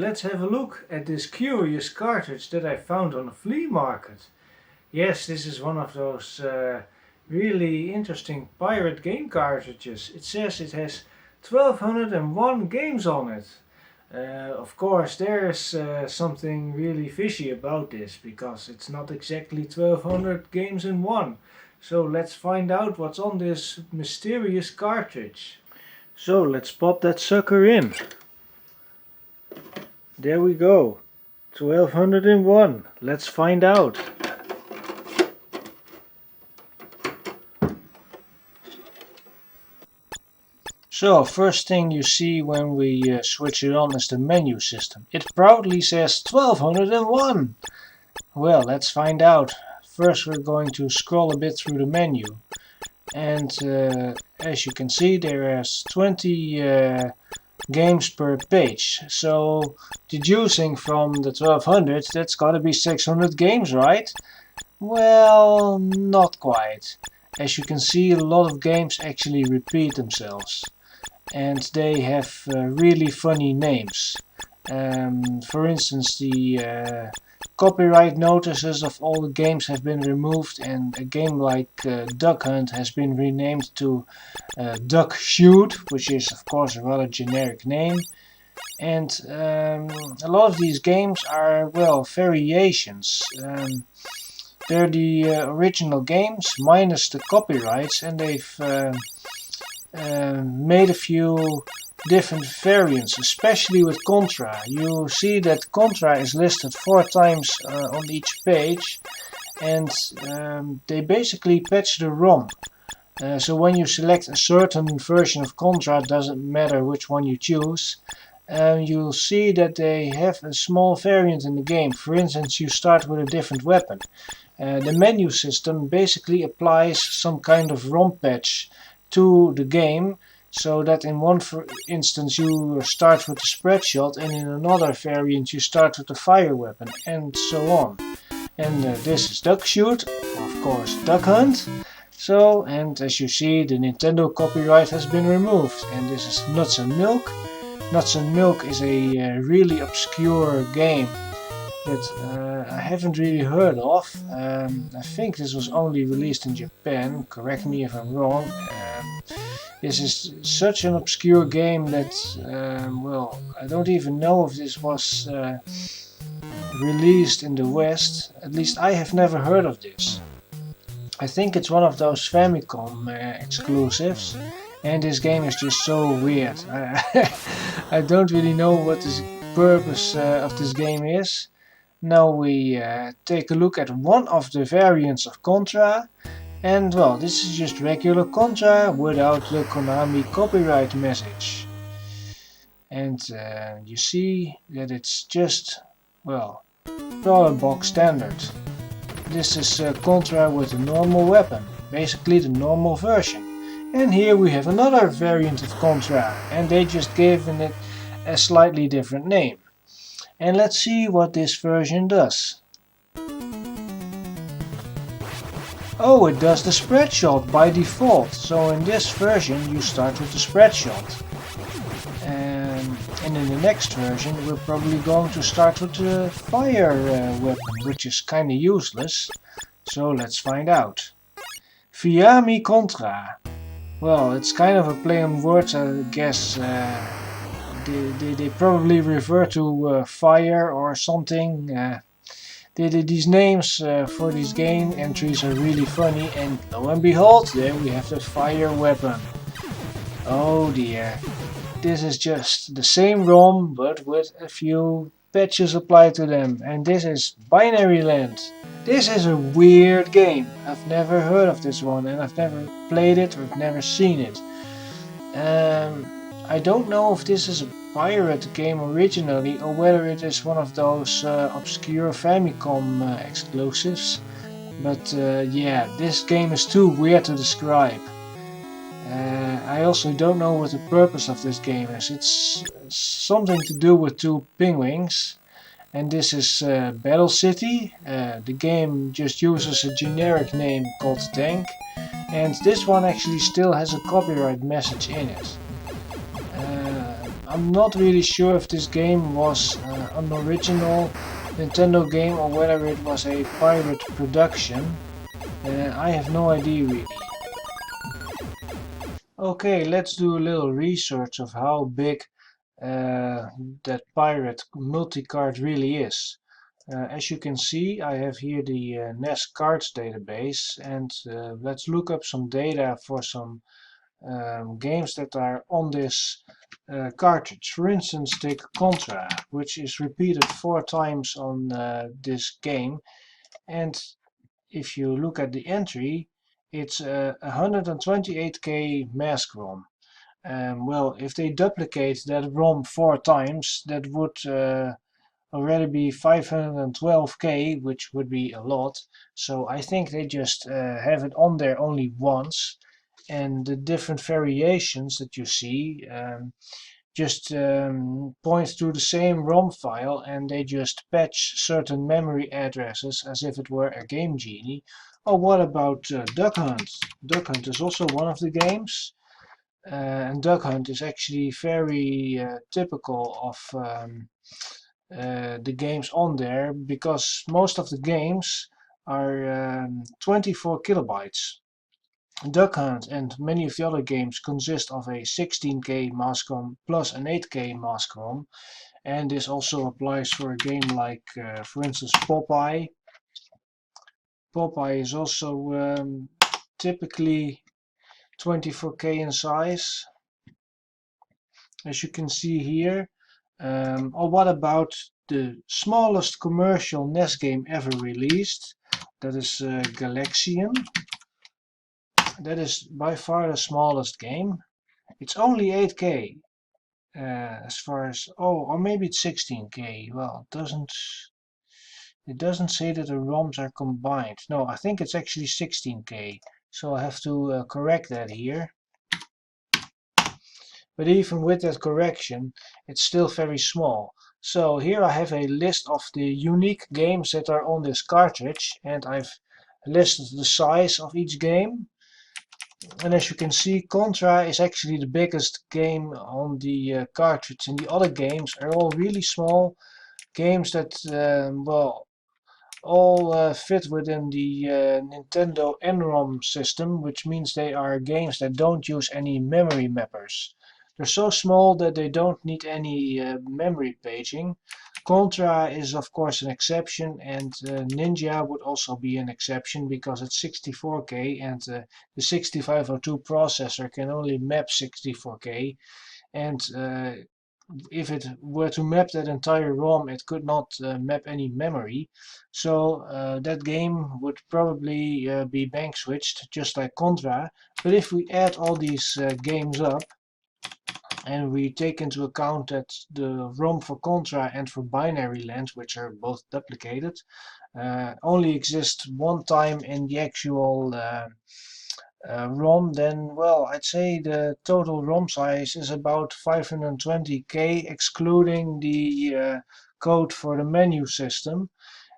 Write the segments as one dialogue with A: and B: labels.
A: let's have a look at this curious cartridge that I found on a flea market. Yes, this is one of those really interesting pirate game cartridges. It says it has 1201 games on it. Of course, there's something really fishy about this, because it's not exactly 1200 games in one. So let's find out what's on this mysterious cartridge. So let's pop that sucker in. There we go. 1201. Let's find out. So, first thing you see when we switch it on is the menu system. It proudly says 1201. Well, let's find out. First we're going to scroll a bit through the menu. And as you can see, there is 20 games per page. So, deducing from the 1200, that's gotta be 600 games, right? Well, not quite. As you can see, a lot of games actually repeat themselves. And they have really funny names. For instance, the copyright notices of all the games have been removed, and a game like Duck Hunt has been renamed to Duck Shoot, which is of course a rather generic name. And a lot of these games are, well, variations. They're the original games minus the copyrights, and they've made a few different variants, especially with Contra. You see that Contra is listed 4 times on each page, and they basically patch the ROM. So when you select a certain version of Contra, it doesn't matter which one you choose, you'll see that they have a small variant in the game. For instance, you start with a different weapon. The menu system basically applies some kind of ROM patch to the game, so that in one instance you start with the spread shot, and in another variant you start with the fire weapon, and so on. And this is Duck Shoot, of course Duck Hunt. So, and as you see, the Nintendo copyright has been removed. And this is Nuts and Milk. Nuts and Milk is a really obscure game that I haven't really heard of. I think this was only released in Japan, correct me if I'm wrong. This is such an obscure game that, well, I don't even know if this was released in the West. At least I have never heard of this. I think it's one of those Famicom exclusives, and this game is just so weird. I don't really know what the purpose of this game is. Now we take a look at one of the variants of Contra, and well, this is just regular Contra without the Konami copyright message. And you see that it's just, well, dollar box standard. This is Contra with a normal weapon, basically the normal version. And here we have another variant of Contra, and they just given it a slightly different name. And let's see what this version does. Oh, it does the spread shot by default. So in this version you start with the spread shot. And in the next version we're probably going to start with the fire weapon, which is kinda useless. So let's find out. Fiami Contra. Well, it's kind of a play on words, I guess. They probably refer to fire or something. These names for these game entries are really funny, and lo and behold, there we have the fire weapon. Oh dear. This is just the same ROM, but with a few patches applied to them. And this is Binary Land. This is a weird game. I've never heard of this one, and I've never played it or never seen it. I don't know if this is a pirate game originally, or whether it is one of those obscure Famicom exclusives. But yeah, this game is too weird to describe. I also don't know what the purpose of this game is. It's something to do with 2 penguins. And this is Battle City. The game just uses a generic name called Tank. And this one actually still has a copyright message in it. I'm not really sure if this game was an original Nintendo game or whether it was a pirate production. I have no idea really. Okay, let's do a little research of how big that pirate multicart really is. As you can see, I have here the NES cards database, and let's look up some data for some games that are on this cartridge. For instance, take Contra, which is repeated 4 times on this game, and if you look at the entry, it's 128K mask ROM. Well, if they duplicate that ROM 4 times, that would already be 512K, which would be a lot. So I think they just have it on there only once, and the different variations that you see just point to the same ROM file, and they just patch certain memory addresses as if it were a Game Genie. Oh, what about Duck Hunt? Duck Hunt is also one of the games. And Duck Hunt is actually very typical of the games on there, because most of the games are 24 kilobytes. Duck Hunt and many of the other games consist of a 16K mask ROM plus an 8K mask ROM, and this also applies for a game like, for instance, Popeye. Popeye is also typically 24K in size, as you can see here. Or what about the smallest commercial NES game ever released? That is Galaxian. That is by far the smallest game. It's only 8K. As far as, oh, or maybe it's 16K. Well, it doesn't say that the ROMs are combined. No, I think it's actually 16K. So I have to correct that here. But even with that correction, it's still very small. So here I have a list of the unique games that are on this cartridge, and I've listed the size of each game. And as you can see, Contra is actually the biggest game on the cartridge, and the other games are all really small games that, well, all fit within the Nintendo NROM system, which means they are games that don't use any memory mappers. They're so small that they don't need any memory paging. Contra is of course an exception, and Ninja would also be an exception because it's 64K, and the 6502 processor can only map 64K, and if it were to map that entire ROM, it could not map any memory. So that game would probably be bank switched, just like Contra. But if we add all these games up, and we take into account that the ROM for Contra and for Binary Land, which are both duplicated, only exist one time in the actual ROM, then, well, I'd say the total ROM size is about 520K, excluding the code for the menu system,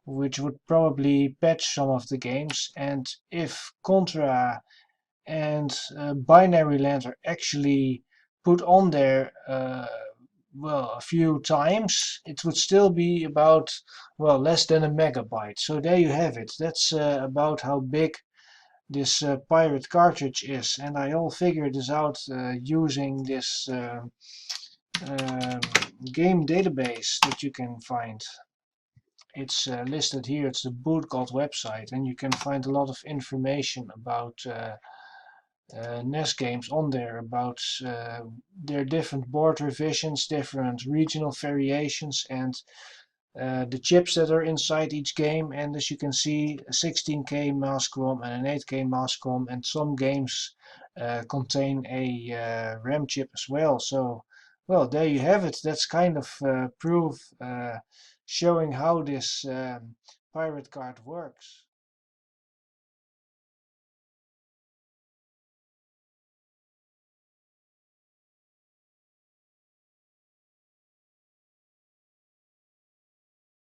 A: which would probably patch some of the games. And if Contra and Binary Land are actually put on there, well, a few times, it would still be about, well, less than a megabyte. So there you have it. That's about how big this pirate cartridge is, and I all figured this out using this game database that you can find. It's listed here. It's the bootcode website, and you can find a lot of information about NES games on there, about their different board revisions, different regional variations, and the chips that are inside each game. And as you can see, a 16K mask ROM and an 8K mask ROM, and some games contain a RAM chip as well. So, well, there you have it. That's kind of proof showing how this pirate card works.